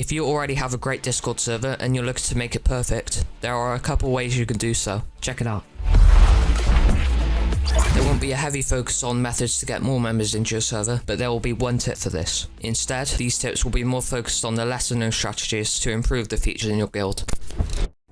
If you already have a great Discord server and you're looking to make it perfect, there are a couple ways you can do so. Check it out. There won't be a heavy focus on methods to get more members into your server, but there will be one tip for this. Instead, these tips will be more focused on the lesser known strategies to improve the features in your guild.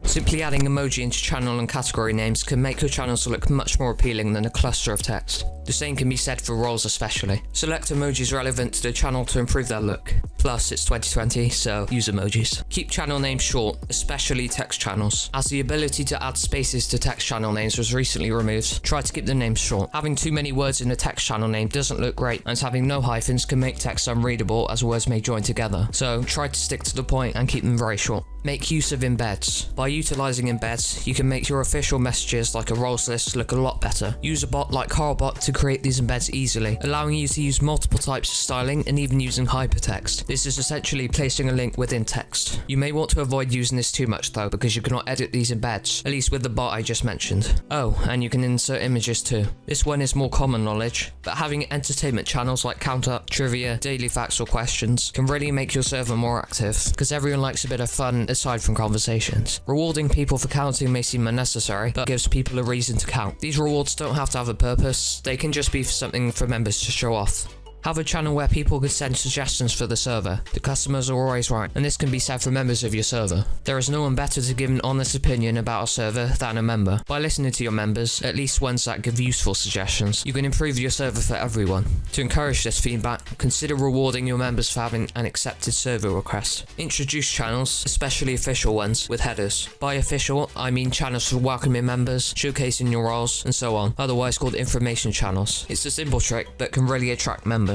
Simply adding emoji into channel and category names can make your channels look much more appealing than a cluster of text. The same can be said for roles especially. Select emojis relevant to the channel to improve their look. Plus, it's 2020, so use emojis. Keep channel names short, especially text channels. As the ability to add spaces to text channel names was recently removed, try to keep the names short. Having too many words in a text channel name doesn't look great, and having no hyphens can make text unreadable as words may join together. So try to stick to the point and keep them very short. Make use of embeds. By utilizing embeds, you can make your official messages like a roles list look a lot better. Use a bot like Carlbot to create these embeds easily, allowing you to use multiple types of styling and even using hypertext. This is essentially placing a link within text. You may want to avoid using this too much though, because you cannot edit these embeds, at least with the bot I just mentioned. Oh, and you can insert images too. This one is more common knowledge, but having entertainment channels like Count Up, Trivia, Daily Facts or Questions can really make your server more active, because everyone likes a bit of fun aside from conversations. Rewarding people for counting may seem unnecessary, but gives people a reason to count. These rewards don't have to have a purpose, they can just be for something for members to show off. Have a channel where people can send suggestions for the server. The customers are always right, and this can be said for members of your server. There is no one better to give an honest opinion about a server than a member. By listening to your members, at least ones that give useful suggestions, you can improve your server for everyone. To encourage this feedback, consider rewarding your members for having an accepted server request. Introduce channels, especially official ones, with headers. By official, I mean channels for welcoming members, showcasing your roles, and so on, otherwise called information channels. It's a simple trick, but can really attract members.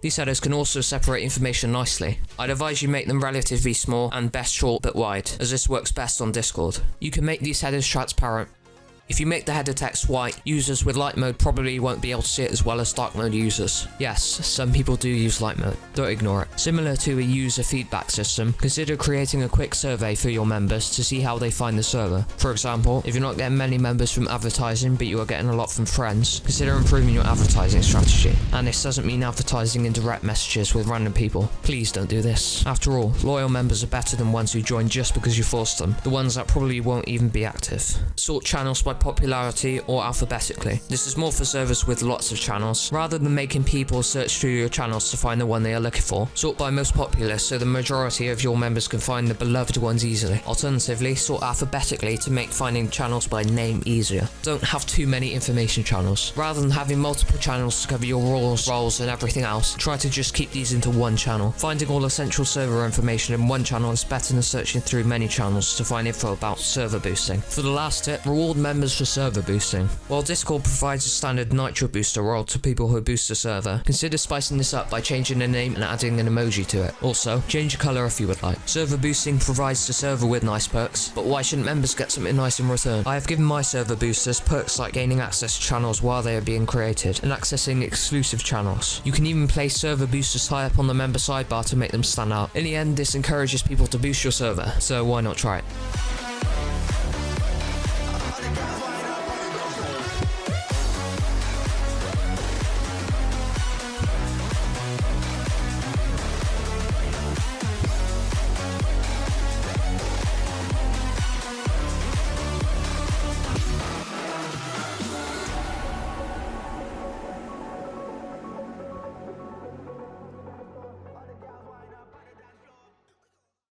These headers can also separate information nicely. I'd advise you make them relatively small and best short but wide, as this works best on Discord. You can make these headers transparent. If you make the header text white, users with light mode probably won't be able to see it as well as dark mode users. Yes, some people do use light mode, don't ignore it. Similar to a user feedback system, consider creating a quick survey for your members to see how they find the server. For example, if you're not getting many members from advertising but you are getting a lot from friends, consider improving your advertising strategy. And this doesn't mean advertising in direct messages with random people. Please don't do this. After all, loyal members are better than ones who join just because you forced them, the ones that probably won't even be active. Sort channels by popularity or alphabetically. This is more for servers with lots of channels. Rather than making people search through your channels to find the one they are looking for, sort by most popular so the majority of your members can find the beloved ones easily. Alternatively, sort alphabetically to make finding channels by name easier. Don't have too many information channels. Rather than having multiple channels to cover your roles and everything else, try to just keep these into one channel. Finding all essential server information in one channel is better than searching through many channels to find info about server boosting. For the last tip, reward members for server boosting. While Discord provides a standard Nitro booster role to people who boost a server, consider spicing this up by changing the name and adding an emoji to it. Also, change the colour if you would like. Server boosting provides the server with nice perks, but why shouldn't members get something nice in return? I have given my server boosters perks like gaining access to channels while they are being created, and accessing exclusive channels. You can even place server boosters high up on the member sidebar to make them stand out. In the end, this encourages people to boost your server, so why not try it?